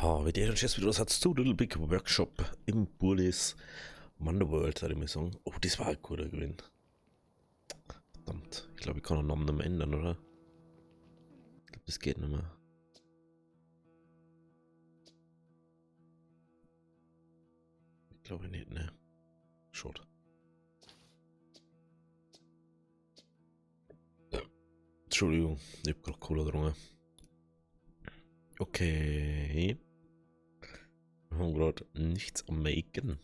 Ja, wir deren jetzt wieder was hat's zu Little Big Workshop im Burlis Wonderworld, würde ich mal sagen. Oh, das war ein guter Gewinn. Verdammt, ich glaube, ich kann den Namen nicht mehr ändern, oder? Ich glaube, das geht nicht mehr. Ich glaube nicht, ne. Schade. Entschuldigung, ich hab gerade Cola getrunken. Okay. Wir haben gerade nichts am Maken.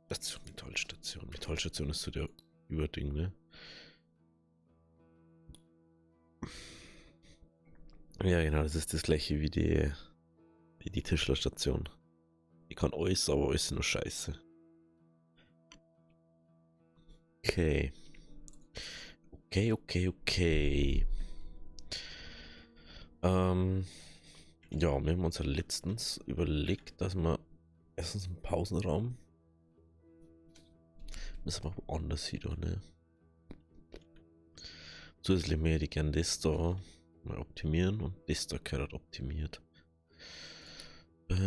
Metallstation. Metallstation ist so der Überding, ne? Ja, genau, das ist das gleiche wie die Tischlerstation. Ich kann alles, aber alles ist nur scheiße. Okay. Okay. Ja, wir haben uns ja letztens überlegt, dass wir erstens einen Pausenraum müssen wir woanders hin, ne? Zusätzlich möchte ich gerne das da mal optimieren und das da gehört optimiert. Was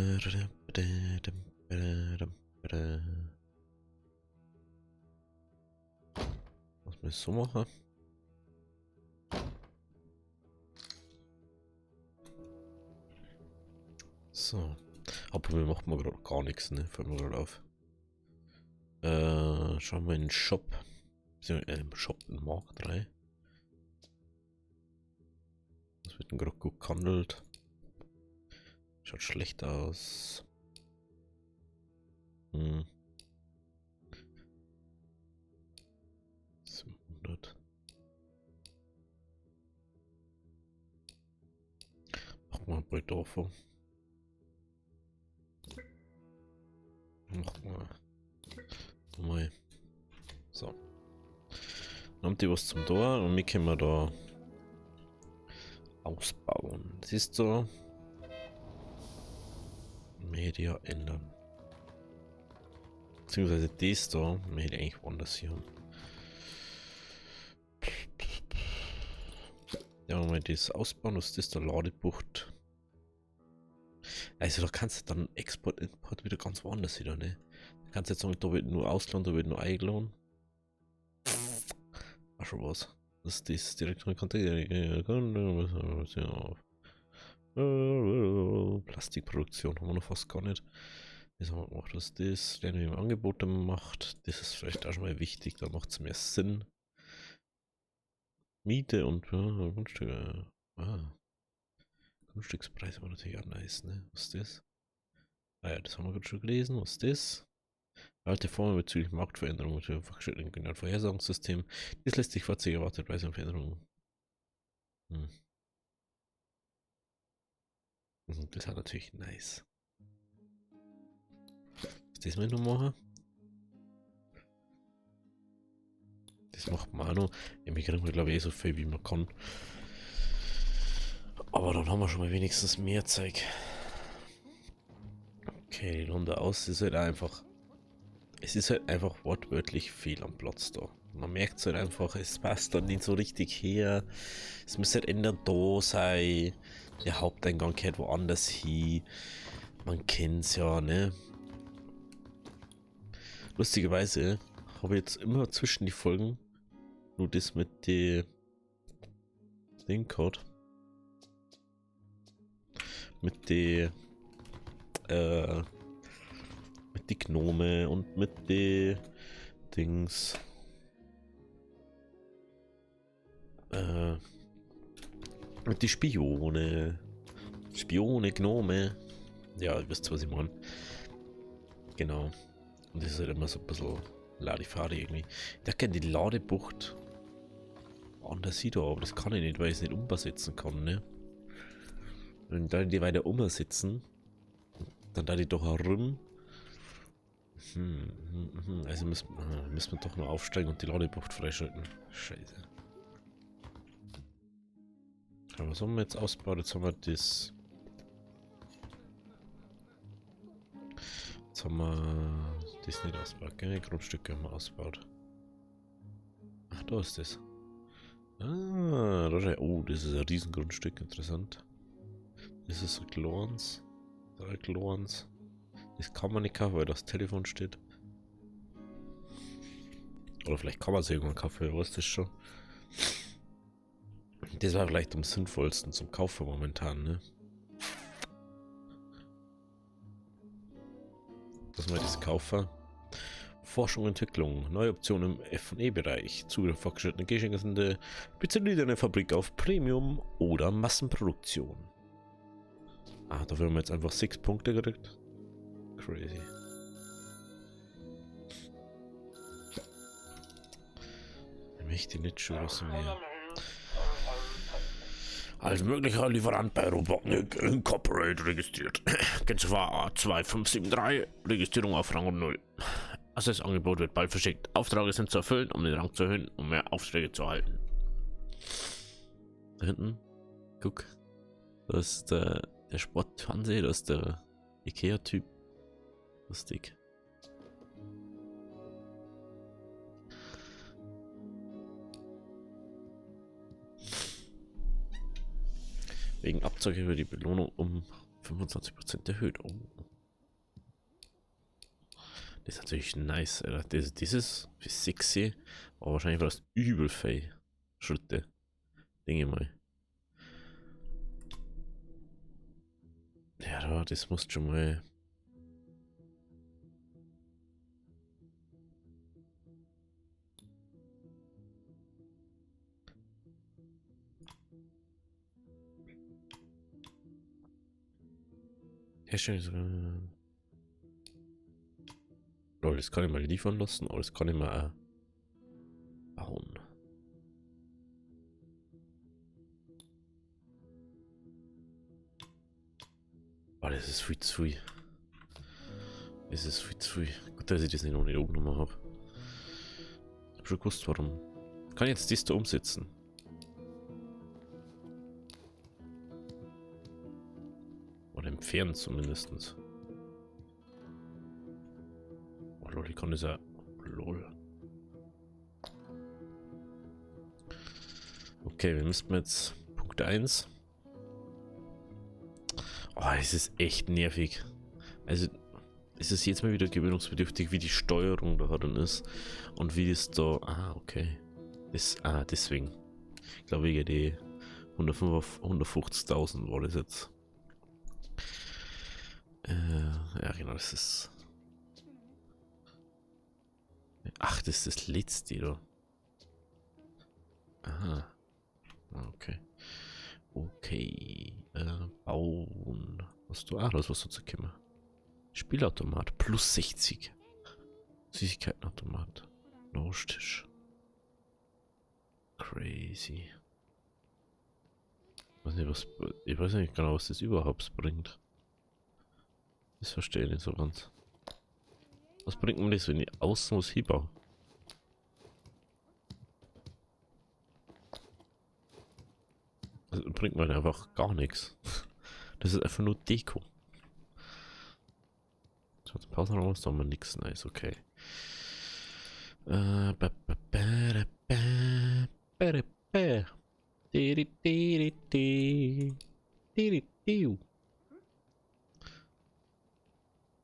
wir so machen? So. Aber wir machen gerade gar nichts, ne? Fällt mir gerade auf. Schauen wir in den Shop. Im Shop in Mark 3. Das wird gerade gut gehandelt. Schaut schlecht aus. 700. Machen wir bei Dorfer. Machen wir mal. So. Dann haben die was zum Tor und wir können da ausbauen. Siehst du? Media ändern. Beziehungsweise das da, wir hätten eigentlich woanders hier haben. Ja, mal das ausbauen, was ist das da Ladebucht? Also da kannst du dann Export, Import wieder ganz woanders wieder, ne? Da kannst du jetzt sagen, da wird nur ausgeladen, da wird nur eingeladen. Ach schon was. Das ist das direkte Kontakt. Plastikproduktion haben wir noch fast gar nicht. Das haben wir gemacht, was das, der im Angebote macht. Das ist vielleicht auch schon mal wichtig, da macht es mehr Sinn. Miete und Grundstücke. Grundstückspreis war natürlich auch nice, ne? Was ist das? Ah ja, das haben wir gerade schon gelesen. Was ist das? Alte Formen bezüglich Marktveränderungen mit dem fortgeschrittenen regionalen Vorhersagungssystem. Dies lässt sich Fahrzeuge erwartet Preise und Veränderungen. Das hat natürlich nice. Was das mal noch machen? Das macht man auch noch. Ja, wir kriegen glaube ich so viel wie man kann. Aber dann haben wir schon mal wenigstens mehr Zeug. Okay, die Runde aus ist halt einfach. Es ist halt einfach wortwörtlich fehl am Platz da. Man merkt es halt einfach, es passt dann nicht so richtig her. Es muss halt ändern da sein. Der Haupteingang gehört woanders hin. Man kennt es ja, ne? Lustigerweise habe ich jetzt immer zwischen die Folgen nur das mit dem Ding gehabt. Mit den mit die Gnome und mit die Dings mit die Spione, Gnome, ja, ihr wisst, was ich meine. Genau. Und das ist halt immer so ein bisschen Ladifari irgendwie. Da kennt die Ladebucht anders sieht aber das kann ich nicht, weil ich es nicht umsetzen kann, ne? Und dann die weiter umsetzen, dann da die doch herum. Also müssen wir doch noch aufsteigen und die Ladebucht freischalten. Scheiße. Aber was haben wir jetzt ausgebaut? Jetzt haben wir das. Jetzt haben wir das nicht ausgebaut, gell? Grundstücke haben wir ausgebaut. Ach, da ist das. Ah, da ist, oh, das ist ein Riesengrundstück, interessant. Das ist ein Glorns. 3 Glorns. Das kann man nicht kaufen, weil das Telefon steht. Oder vielleicht kann man es irgendwann kaufen, wer weiß das schon. Das war vielleicht am sinnvollsten zum Kaufen momentan, ne? Dass wir das kaufen. Forschung und Entwicklung, neue Optionen im F&E-Bereich, Zugriff fortgeschrittene Gegenstände, spezialisierte eine Fabrik auf Premium oder Massenproduktion. Ah, da haben wir jetzt einfach 6 Punkte gekriegt. Crazy. Ich möchte nicht schon was mehr. Als möglicher Lieferant bei Robotnik Incorporated registriert. Genfer A2573, Registrierung auf Rang 0. Also das Angebot wird bald verschickt. Aufträge sind zu erfüllen, um den Rang zu erhöhen, um mehr Aufträge zu erhalten. Da hinten, guck. Da ist der Sportfernseher, da ist der Ikea-Typ. Lustig. Wegen Abzüge wird die Belohnung um 25% erhöht. Oh. Das ist natürlich nice, Alter. Dieses für sexy, aber wahrscheinlich war das übel fei Schritte. Dinge mal. Ja, das muss schon mal. Herstellung. Oh, das kann ich mal liefern lassen, aber das kann ich mal bauen. Oh, das ist viel zu viel. Das ist viel zu viel. Gut, dass ich das nicht noch nicht oben nochmal habe. Ich habe schon gewusst, warum. Kann ich jetzt das da umsetzen? Oder entfernen zumindest. Oh lol, ich kann das ja. Lol. Okay, wir müssten jetzt Punkt 1. Oh, es ist echt nervig. Also, es ist jetzt mal wieder gewöhnungsbedürftig, wie die Steuerung da drin ist. Und wie das da. Ah, okay. Deswegen. Ich glaube, wegen die 150.000 war das jetzt. Ja, genau, das ist. Ach, das ist das letzte, oder? Aha. Okay. Okay. Bauen. Was du. Ah, das was dazu kommen. Spielautomat plus 60. Süßigkeitenautomat. Lauschtisch. Crazy. Ich weiß nicht genau, was das überhaupt bringt. Das verstehe ich nicht so ganz. Was bringt mir das, wenn ich außen was hinbaue? Das bringt mir einfach gar nichts. Das ist einfach nur Deko. So, zum Pausenraum ist doch mal nichts nice, okay.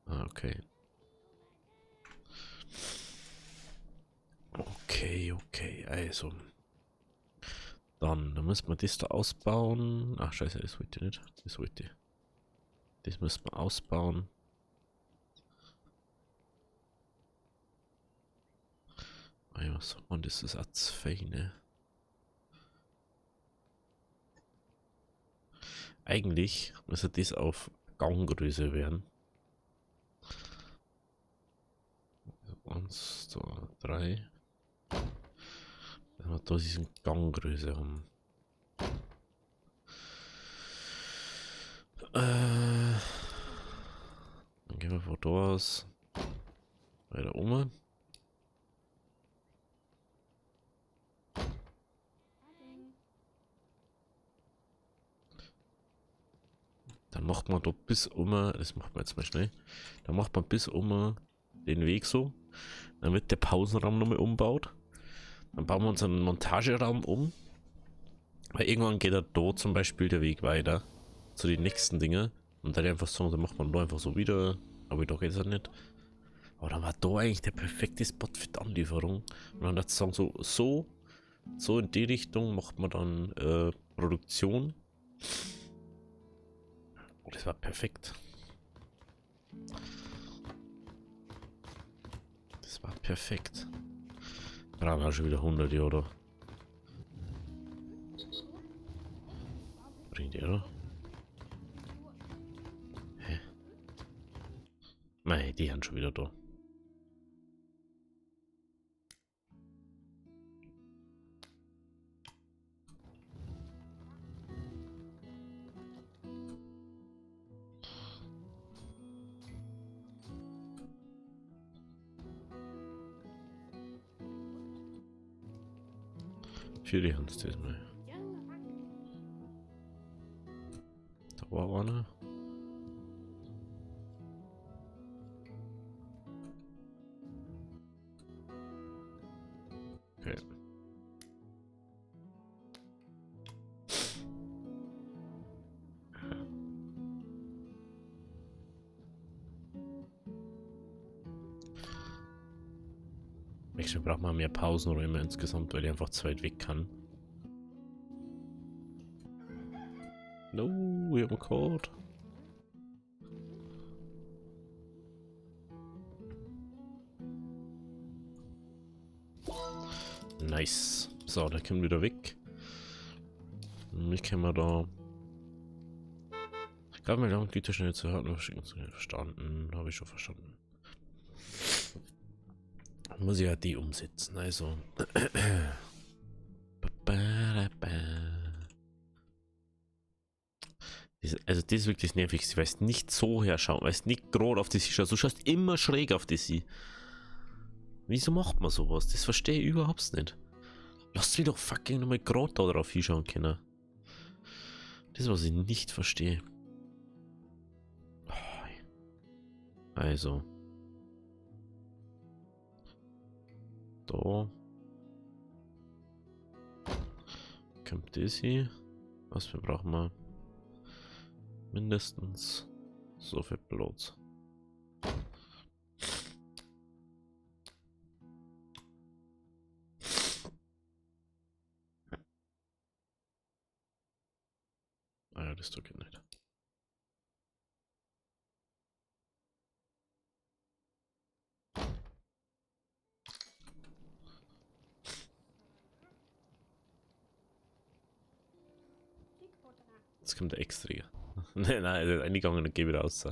Okay. Okay, also. Dann müssen wir das da ausbauen. Ach scheiße, das wollte ich nicht. Das wollte ich. Das müssen wir ausbauen. Ah, was sagt man? Das ist Feine. Eigentlich müsste das auf Ganggröße werden. 1, 2, 3. Wenn wir da diesen Ganggröße haben. Dann gehen wir von da aus weiter um. Dann macht man da bis um, das macht man jetzt mal schnell. Dann macht man bis um den Weg so. Dann wird der Pausenraum nochmal umbaut. Dann bauen wir unseren Montageraum um. Weil irgendwann geht da zum Beispiel der Weg weiter zu den nächsten Dingen. Und dann einfach sagen, dann macht man da einfach so wieder. Aber da geht es halt nicht. Aber dann war da eigentlich der perfekte Spot für die Anlieferung. Und dann hat es sagen, so in die Richtung macht man dann Produktion. Und das war perfekt. Das war perfekt. Brauchen wir schon wieder 100, oder? Bringt der, oder? Hä? Mei, die haben schon wieder da. Für die Hand das mal. Da war einer. Okay. Nächstes Mal braucht man mehr Pausenräume insgesamt, weil ich einfach zu weit weg kann. No, wir haben einen Code. Nice. So, der kommt wieder weg. Wie können wir da... Ich glaube, mir lang die schnell zu hören. Verstanden. Habe ich schon verstanden. Muss ich ja die umsetzen. Also... Also das ist wirklich das Nervigste, weil es nicht so herschaut, weil es nicht gerade auf die Sie schaut. Du schaust immer schräg auf die Sie. Wieso macht man sowas? Das verstehe ich überhaupt nicht. Lasst mich doch fucking nochmal gerade da drauf hinschauen können. Das, was ich nicht verstehe. Also. Da. Kommt das hier. Was wir brauchen wir? Mindestens so viel Platz. Ah ja, das tut nicht. Jetzt kommt der extra. Nein, der ist eingegangen und geht wieder raus.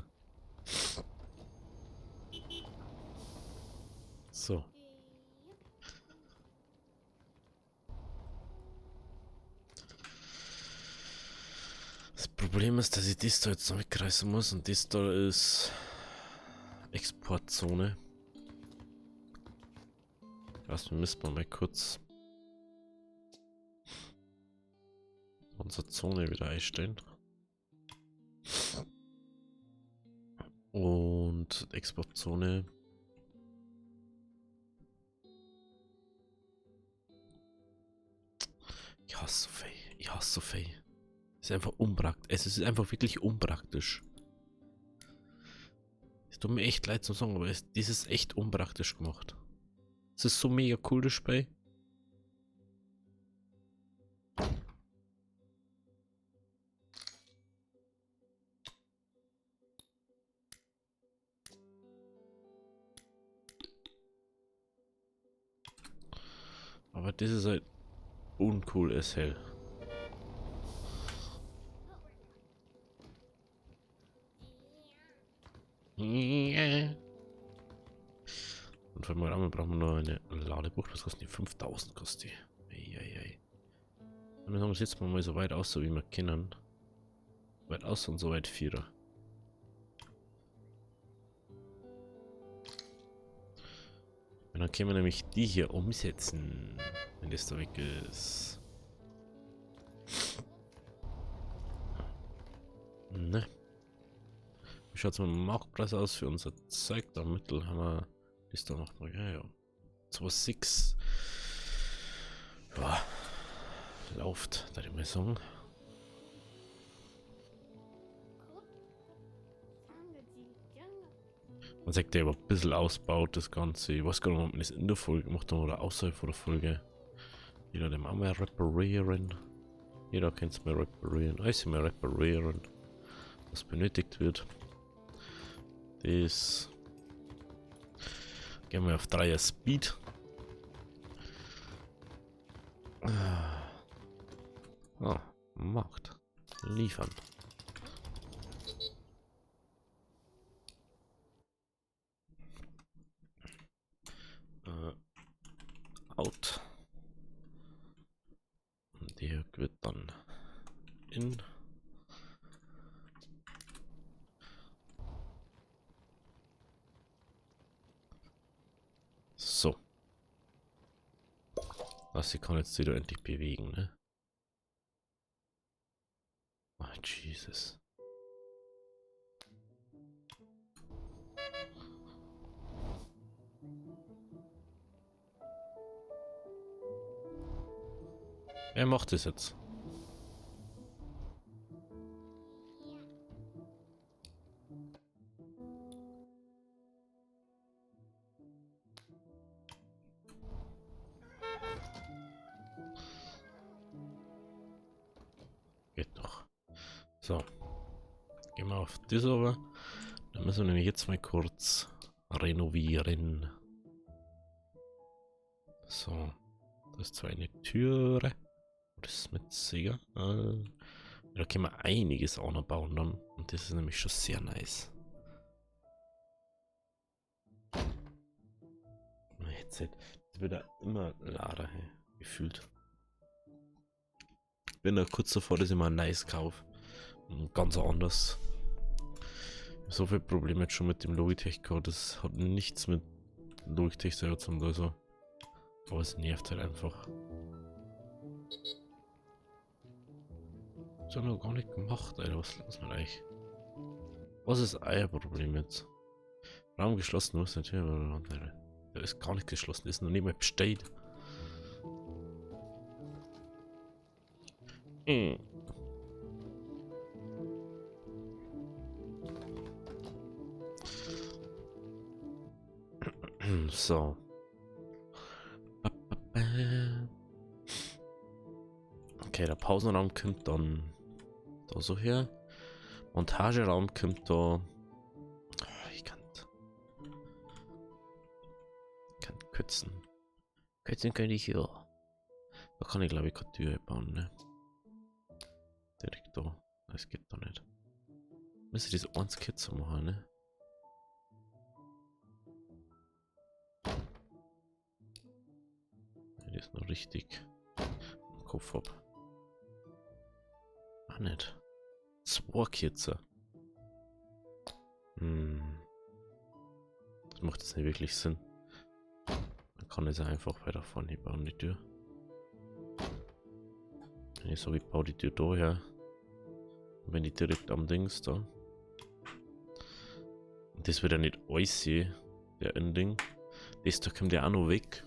So. Das Problem ist, dass ich das da jetzt noch wegreißen muss und das da ist Exportzone. Also müssen wir mal kurz unsere Zone wieder einstellen. Und Exportzone. Ich hasse so viel. Ich hasse so viel. Es ist einfach unpraktisch. Es ist einfach wirklich unpraktisch. Es tut mir echt leid zu sagen, aber das ist echt unpraktisch gemacht. Es ist so mega cool, das Spiel. Aber das ist halt uncool as hell. Und für mal einmal brauchen wir noch eine Ladebucht. Was kostet die? 5000 kostet die. Eieiei. Und dann haben wir es jetzt mal so weit aus, so wie wir kennen. Weit aus und so weit Vierer. Und dann können wir nämlich die hier umsetzen, wenn das da weg ist. Ne. Wie schaut es mit dem Marktpreis aus für unser Zeug? Da Mittel haben wir. Das da macht man, ja. 2,6. Ja. Läuft, da ich mal sagen. Man sagt, der aber ein bisschen ausbaut, das Ganze. Ich weiß gar nicht, ob man das in der Folge gemacht hat oder außerhalb von der Folge. Jeder dem auch mal reparieren. Jeder kann es mal reparieren. Alles mal reparieren. Was benötigt wird. Das. Gehen wir auf 3er Speed. Ah, Markt. Liefern. Out. Und der wird dann in. So. Das sie kann jetzt wieder endlich bewegen, ne? Oh, Jesus. Wer macht das jetzt? Geht doch. So. Gehen wir auf das aber. Dann müssen wir nämlich jetzt mal kurz renovieren. So. Das ist zwar eine Türe. Das ist mit Sieger. Da können wir einiges auch noch bauen dann. Und das ist nämlich schon sehr nice. Jetzt wird er immer lader, hey, gefühlt. Ich bin da kurz davor, dass ich mal ein nice kaufe. Ganz anders. So viele Probleme jetzt schon mit dem Logitech Code. Das hat nichts mit Logitech selber zu tun. Also. Aber es nervt halt einfach. Das haben wir gar nicht gemacht, Alter. Was ist los mit euch? Was ist euer Problem jetzt? Raum geschlossen, was natürlich. Der ist gar nicht geschlossen, der ist noch nicht mal bestellt. So. Okay, der Pausenraum kommt dann da so her. Montageraum kommt da. Ich kann kürzen. Kürzen könnte ich ja. Da kann ich glaube ich keine Tür bauen, ne? Direkt da. Das geht doch nicht. Müsste das eins kürzer machen, ne? Wenn ich das noch richtig im Kopf hab. Ach nicht. 2 kürzer. Das macht jetzt nicht wirklich Sinn. Man kann es einfach weiter vorne bauen, die Tür. Wenn ich so wie baue die Tür da her. Und wenn die direkt am Dings da. Und das wird ja nicht alles sehen, der Ending. Das da kommt ja auch noch weg.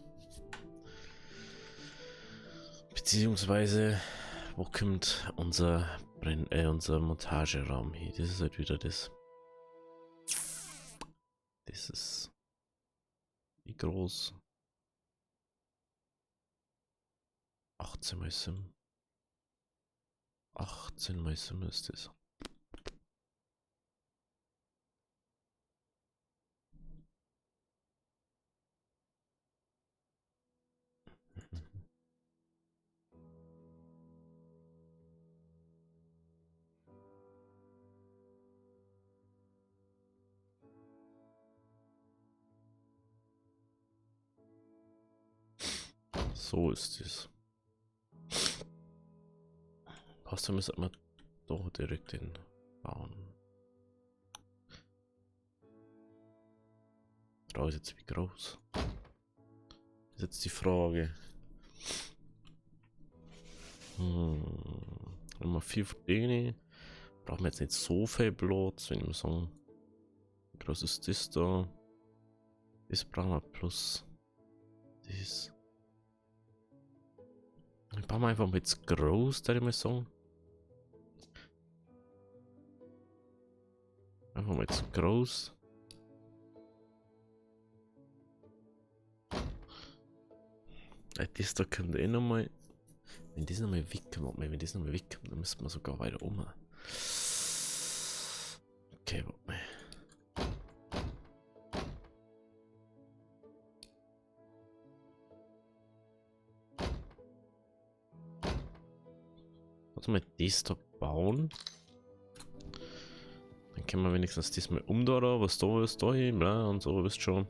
Beziehungsweise, wo kommt unser Montageraum hier? Das ist halt wieder das. Das ist. Wie groß? 18 mal 7. 18 mal 7 ist das. So ist es. Passt, da müssen wir doch direkt den bauen. Frage ist jetzt wie groß? Das ist jetzt die Frage. Nummer 4 von denen. Brauchen wir jetzt nicht so viel Platz, wenn wir sagen, wie groß ist das da? Das brauchen wir plus das. Dann bauen wir einfach mal jetzt groß, würde ich mal sagen. Einfach mal jetzt groß. Das da kommt eh nochmal. Wenn das nochmal wegkommt, wenn das nochmal wegkommt, dann müssen wir sogar weiter um. Okay, warte mal. Lass mal das da bauen. Dann können wir wenigstens das mal umdrehen, was da ist, da hin, bla und so, wisst schon.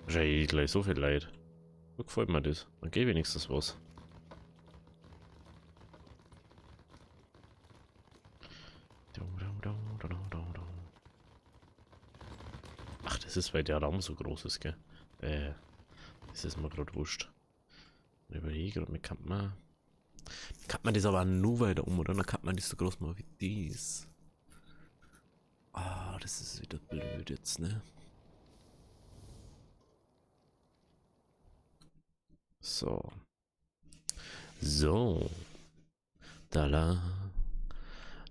Wahrscheinlich gleich so viel Leid. So gefällt mir das. Dann geh wenigstens was. Ach, das ist, weil der Raum so groß ist, gell? Das ist mir gerade wurscht. Ich überlege gerade, kann man das aber nur weiter um, oder? Dann kann man das so groß machen wie dies. Ah, das ist wieder blöd jetzt, ne? So. So. Da la.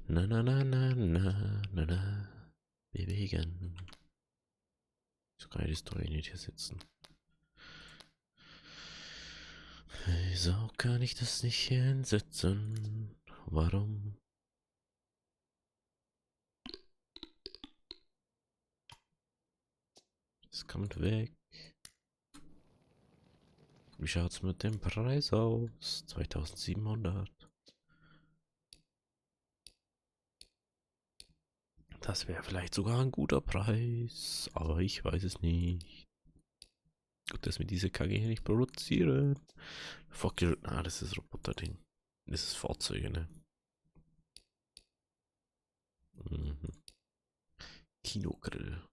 Na na na na na na na. Bewegen. So kann ich das doch nicht hier sitzen. Wieso kann ich das nicht hier hinsetzen? Warum? Es kommt weg. Wie schaut's mit dem Preis aus? 2700. Das wäre vielleicht sogar ein guter Preis, aber ich weiß es nicht. Gut, dass wir diese KG hier nicht produzieren. Fuck you. Ah, das ist Roboter-Ding. Das ist Fahrzeuge, ne? Mhm. Kinogrill.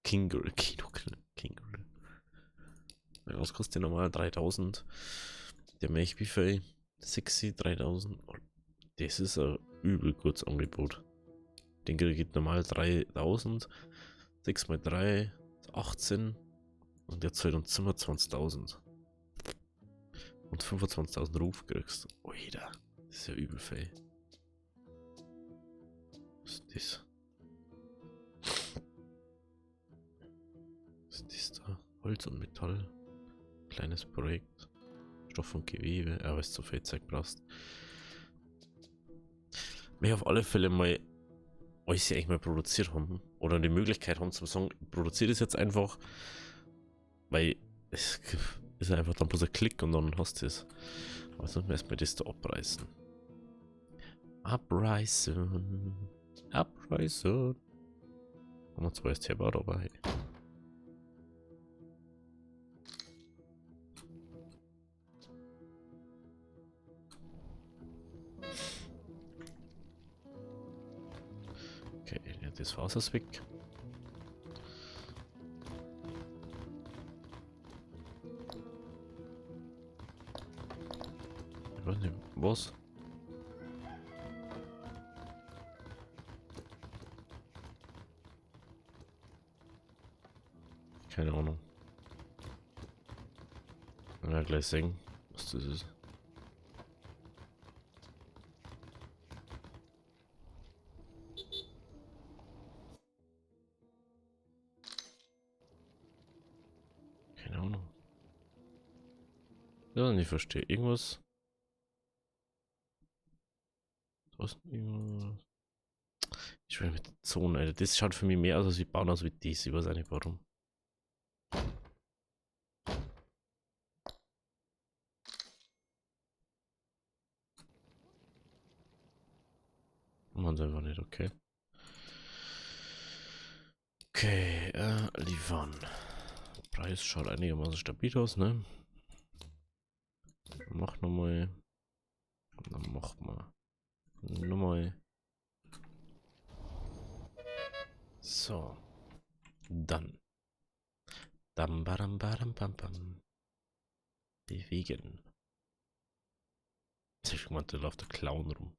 Kinggrill. Kinogrill. Kinggrill. Ja, was kostet der normal? 3000. Der Milchbuffet. Sexy 3000. Das ist ein übel kurzes Angebot. Den Grill geht normal 3000. 6 mal 3 18. Und der zahlt uns 25.000. Und 25.000 Ruf kriegst. Oida. Das ist ja übel viel. Was ist das? Was ist das da? Holz und Metall. Kleines Projekt. Stoff und Gewebe. Aber es zu viel Zeit brauchst. Wir auf alle Fälle mal euch ja eigentlich mal produziert haben. Oder die Möglichkeit haben zu sagen, produziert es jetzt einfach. Weil es ist einfach dann bloß ein Klick und dann hast du es. Aber sonst müssen wir das da abreißen. Abreißen. Abreißen. Haben wir zwar erst hier dabei. Okay, das Wasser ist weg. Ich weiß nicht, was? Keine Ahnung. Ja, gleich sehen, was das ist. Keine Ahnung. Ja, ich verstehe. Irgendwas. Was? Irgendwas. Ich will mit Zonen, Alter. Das schaut für mich mehr aus, als wie bauen aus wie dies. Ich weiß auch nicht warum. Man einfach nicht, okay. Okay, liefern. Preis schaut einigermaßen stabil aus, ne? Mach nochmal. Dann mach mal. Nochmal. So. Dann. Dam badam badam bam bam. Bewegen. Ich meinte, da läuft der Clown rum.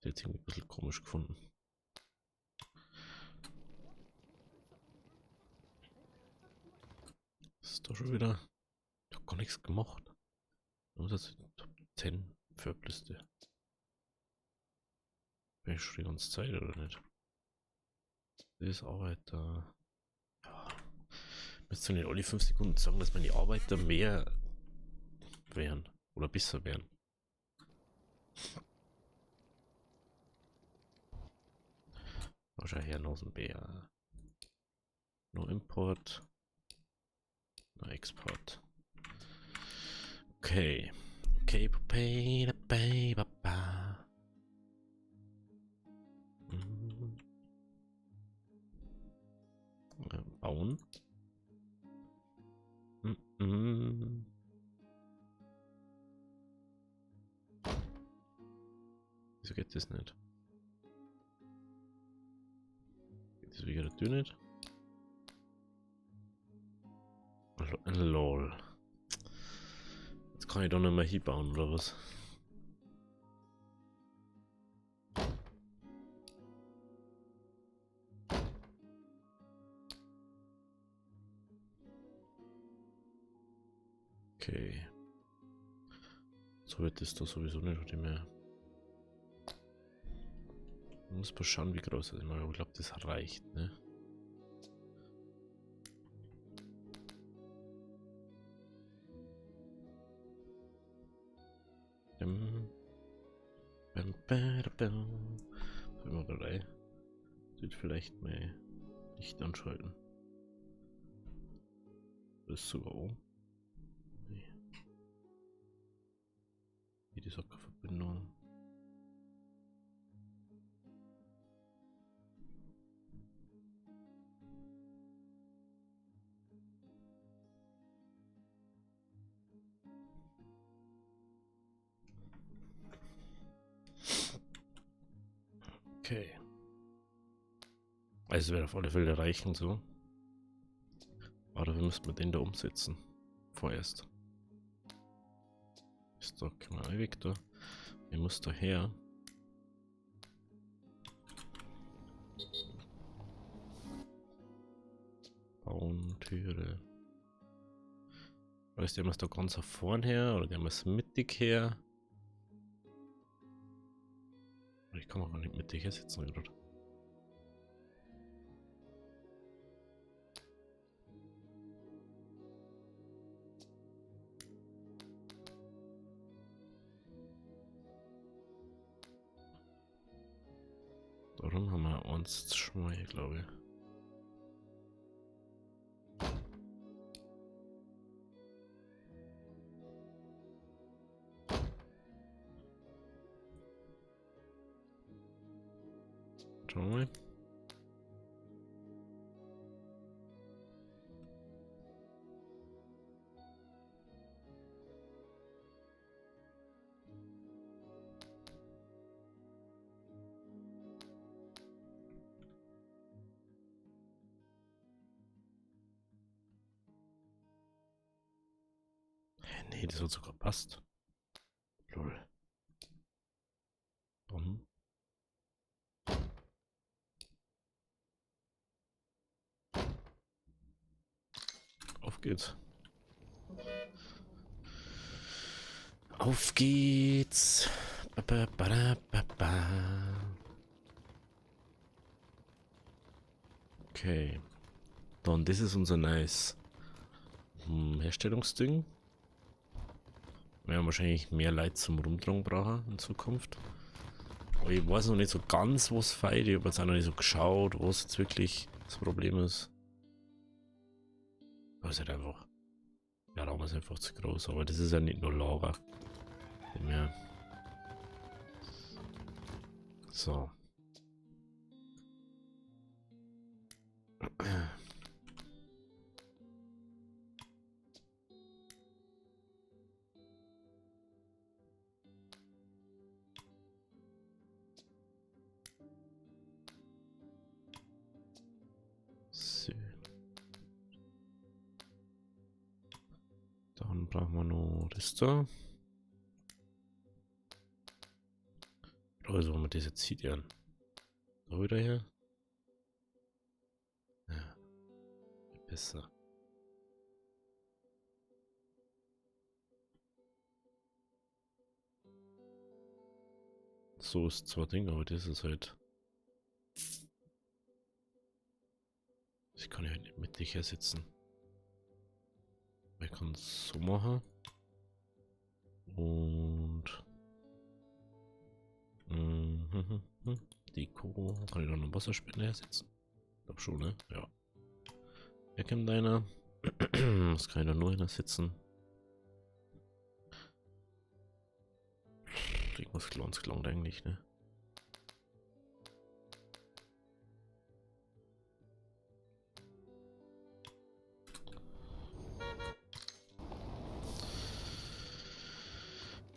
Der hat irgendwie ein bisschen komisch gefunden. Was ist da schon wieder? Ich hab gar nichts gemacht. Was ist das? Top 10 Färbliste. Bin ich schon die ganze Zeit oder nicht? Das ist Arbeiter. Ja. Müsst ihr nicht alle 5 Sekunden sagen, dass meine Arbeiter mehr wären. Oder besser wären. Wahrscheinlich Herr Nosenbär. No Import. No Export. Okay. Okay, bauen. Wieso geht das nicht? Geht das wieder nicht? Lol. Jetzt kann ich doch nicht mehr hinbauen, oder was? Okay. So wird das da sowieso nicht mehr. Man muss mal schauen, wie groß das ist. Ich glaube, das reicht, ne? Immer dabei. Sieht vielleicht mal Licht anschalten. Das ist sogar oben. Nee. Wie die Sockerverbindung. Okay. Also wäre auf alle Fälle reichen so. Aber wir müssen den da umsetzen. Vorerst. Ist doch kein Weg da. Ich muss daher. Bauen, Türe. Weißt du, der muss da ganz auf vorn her oder der muss mittig her? Ich kann auch gar nicht mittig her sitzen, oder? Darum haben wir uns schon mal hier, glaube ich. Schauen wir mal. Nee, das hat sogar passt. Lol. Auf geht's. Auf geht's. Okay. Dann, das ist unser nice Herstellungsding. Wir haben wahrscheinlich mehr Leute zum Rumtragen brauchen in Zukunft. Aber ich weiß noch nicht so ganz, was fehlt. Ich habe jetzt auch noch nicht so geschaut, was jetzt wirklich das Problem ist. Aber es ist halt einfach. Der Raum ist einfach zu groß, aber das ist ja nicht nur Lager. Mehr. So. So. Dann brauchen wir noch das da. Also, wenn man das jetzt sieht, ja. Da wieder her. Ja. Besser. So ist zwar Ding, aber das ist halt. Ich kann ja nicht mit dich hier sitzen. Ich kann es so machen. Und Deko. Kann ich da noch Wasserspender hersetzen? Ich glaube schon, ne? Ja. Wer kommt einer? Was kann ich da nur hin sitzen? Irgendwas klangt eigentlich, ne?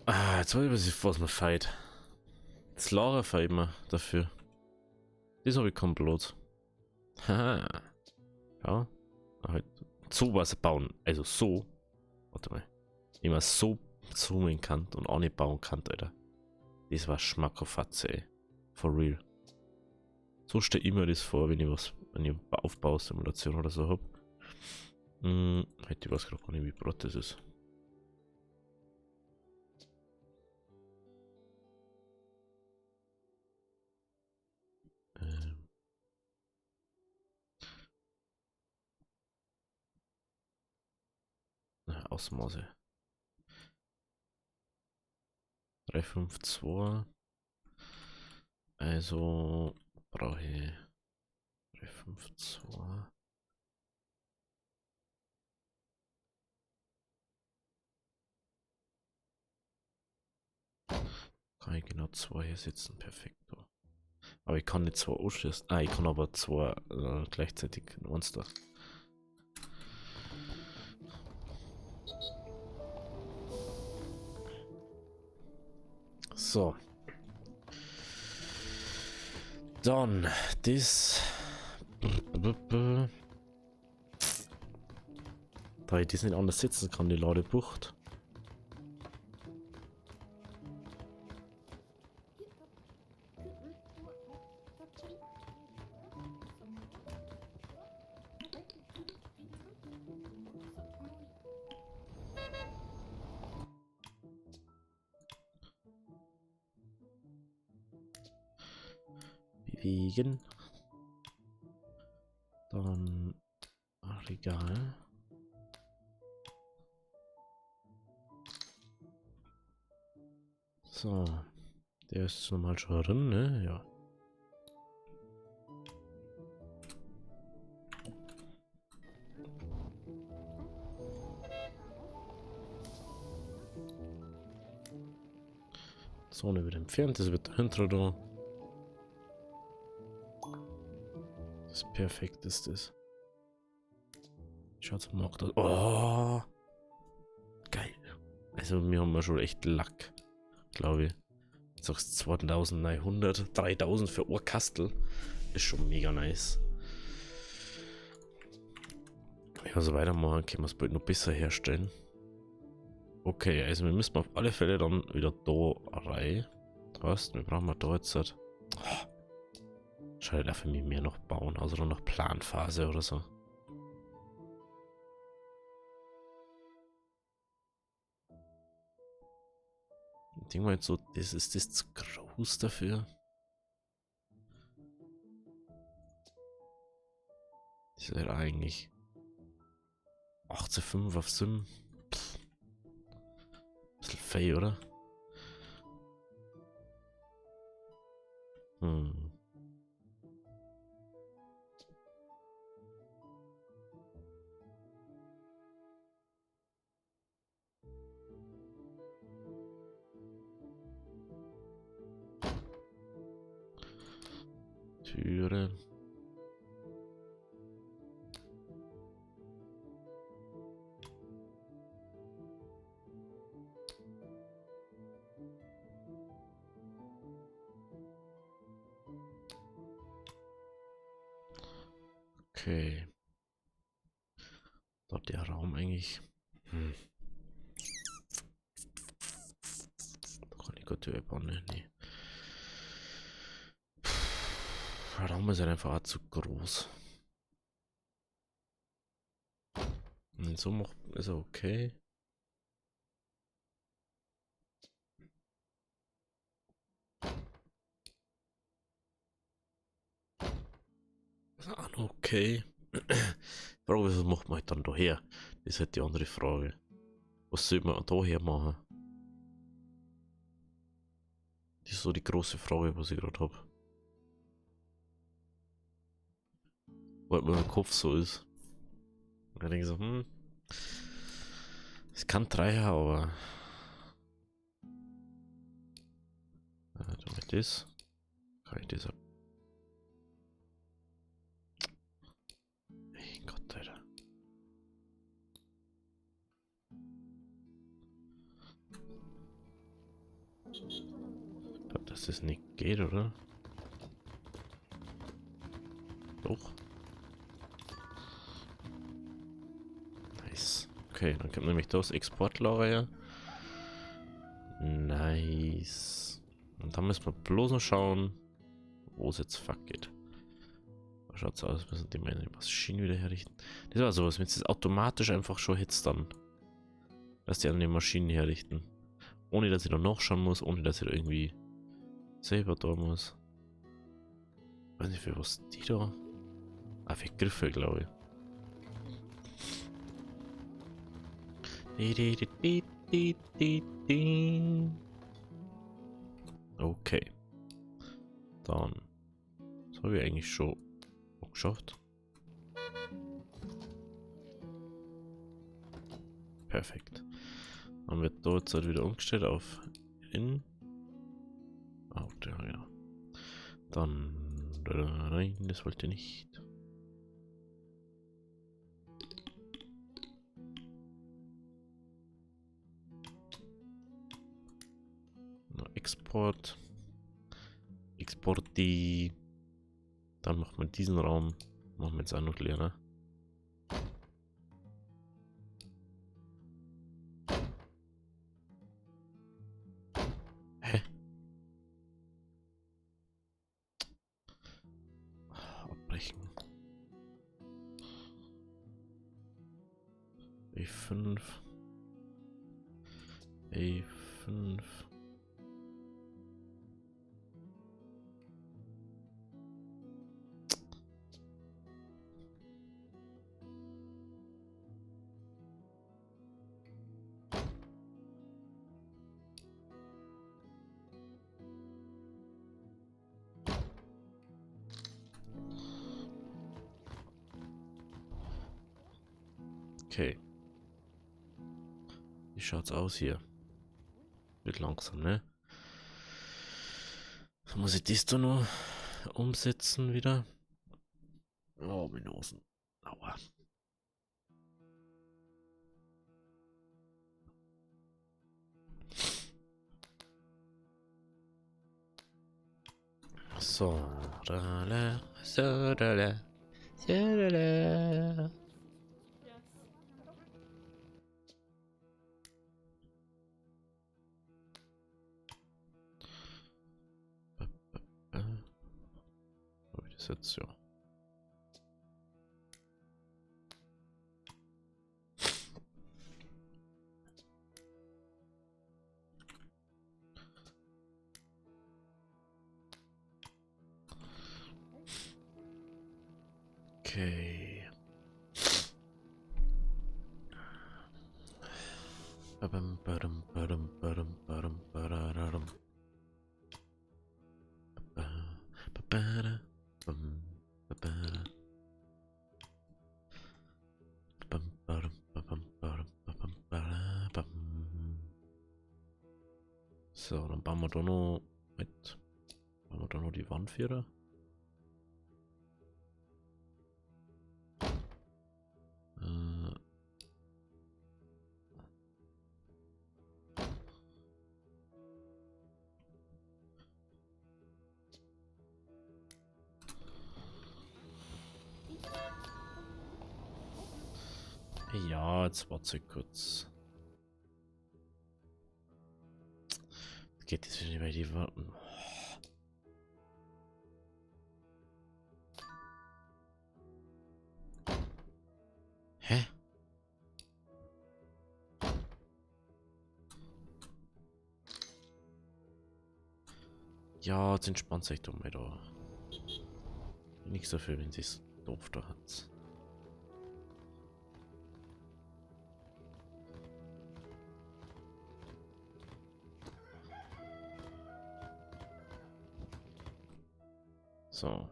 Ah, jetzt weiß ich, was man feit. Das Lara feit man dafür. Das habe ich komplett. Haha. Ja. Halt so was bauen. Also so. Warte mal. Wie man so zoomen kann und auch nicht bauen kann, Alter. Das war Schmackofatze, ey. For real. So stelle ich mir das vor, wenn ich Aufbausimulation oder so hab. Hätte ich was gerade gar nicht, wie brot das ist. Ausmaße. 352. Also brauche ich 352. Kann ich genau 2 hier sitzen, perfekt. Aber ich kann nicht 2 ausschließen. Ah, ich kann aber 2 gleichzeitig Monster. So. Dann, das. Da ich das nicht anders sitzen kann, die Ladebucht. Bewegen. Dann Regal. So. Der ist normal schon drin, ne? Ja. Zone wird entfernt, das wird dahinter da. Das ist perfekt, ist das. Schaut mal das. Oh! Geil. Also, wir haben ja schon echt Lack, glaube ich. Jetzt sagst du 2900, 3000 für Ohrkastel. Ist schon mega nice. Ja, so weitermachen können wir es bald noch besser herstellen. Okay, also wir müssen auf alle Fälle dann wieder da rein. Was? Wir brauchen da jetzt halt. Oh, schade, darf ich mir mehr noch bauen, also noch Planphase oder so. Ich denke mal jetzt so, das ist das zu groß dafür. Das ist halt eigentlich 18,5 auf Sim. Pff. Bisschen fei, oder? Hm. Türe. Okay. Dort der Raum eigentlich. Hm. Da kann ich gut Tür bauen, ne? Nee. Der Raum ist halt einfach auch zu groß. Und so macht ist er okay. Ist auch noch okay. Frage, was macht man halt dann daher? Das ist halt die andere Frage. Was soll man daher machen? Das ist so die große Frage, was ich gerade habe. Weil mein Kopf so ist. Und ich denke so, es kann drei, aber. Damit das. Kann ich das ab. Ey Gott, Alter. Ich glaube, dass das nicht geht, oder? Doch. Nice. Okay, dann kommt nämlich das Exportlager. Nice. Und dann müssen wir bloß noch schauen, wo es jetzt fuck geht. Schaut's aus, müssen die meine Maschine wieder herrichten. Das war sowas, wenn es automatisch einfach schon hitzt dann. Dass die an den Maschinen herrichten. Ohne dass ich da nachschauen muss, ohne dass ich da irgendwie selber da muss. Ich weiß nicht, für was die da. Ah, für Griffe, glaube ich. Okay. Dann. Das habe ich eigentlich schon geschafft. Perfekt. Dann wird dort halt wieder umgestellt auf in. Ah, ja, genau. Dann rein, das wollte ich nicht. Export. Export die. Dann macht man diesen Raum. Machen wir jetzt auch noch leer, ne? Hä? Abbrechen. E5. E5. Okay. Wie schaut's aus hier? Wird langsam, ne? Muss ich das da noch umsetzen wieder? Oh, meine Nosen. Aua. So, da, so, da, so, da. Habe ich das jetzt, ja. Okay. Badum, badum, badum, badum, badum, badadadum. Babada, bum, babada. Bum, badum, babum, badum, babum, badabum. So, dann bauen wir da noch mit. Bauen wir da noch die Wandvierer. Ja, jetzt warte ich kurz. Geht das wieder bei die Warten? Hä? Ja, jetzt entspannt sich doch mal da. Nichts dafür, wenn sie es doof da hat. So.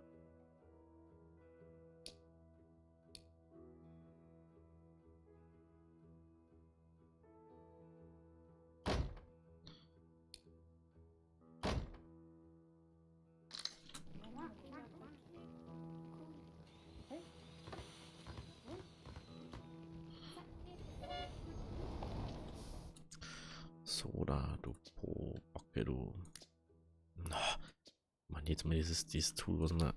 So, da, du Bocke, du. Na, Mann, jetzt mal dieses Tool, was man.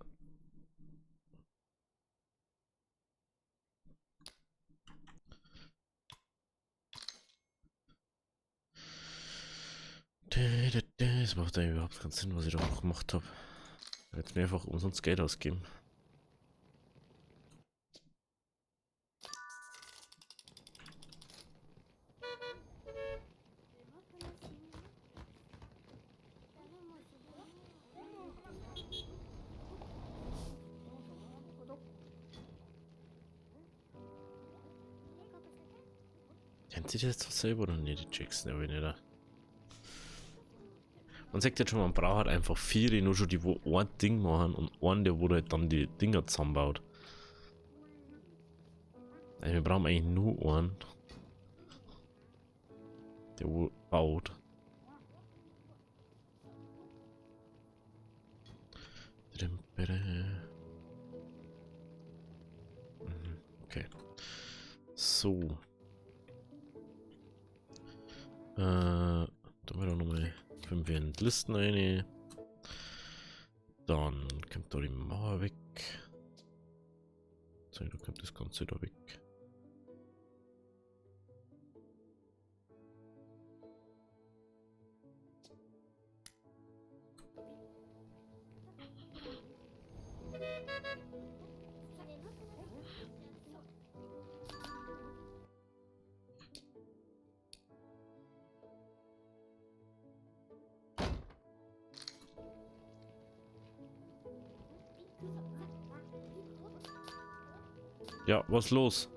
Das macht ja überhaupt keinen Sinn, was ich da auch gemacht habe. Jetzt mir einfach umsonst Geld ausgeben. Kennt ihr das doch selber oder nicht, die Jackson, aber nicht da. Man sagt jetzt schon, man braucht halt einfach viele, nur schon die, wo ein Ding machen und einen, der wo halt dann die Dinger zusammenbaut. Also wir brauchen eigentlich nur einen, der wo baut. Okay. So. Da haben wir doch nochmal 5 in die Listen rein. Dann kommt da die Mauer weg. So, da kommt das Ganze da weg. Ja, was los?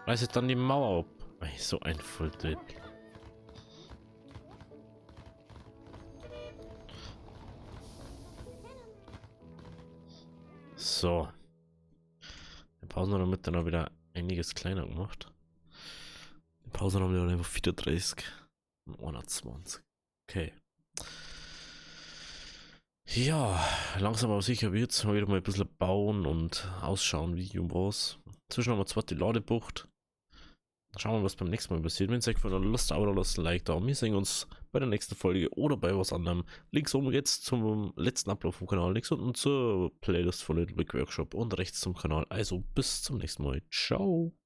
Reiß jetzt dann die Mauer ab. Ey, so ein Volldepp. So. Die Pausen haben damit dann auch wieder einiges kleiner gemacht. Die Pausen haben wir dann einfach 34 und 21. Okay. Ja, langsam aber sicher wird's. Mal wieder mal ein bisschen bauen und ausschauen, wie und was. Zwischen haben wir zwar die Ladebucht. Schauen wir mal, was beim nächsten Mal passiert. Wenn es euch gefallen hat, lasst ein Abo, lasst ein Like da. Wir sehen uns bei der nächsten Folge oder bei was anderem. Links oben jetzt zum letzten Upload vom Kanal, links unten zur Playlist von Little Big Workshop und rechts zum Kanal. Also bis zum nächsten Mal. Ciao.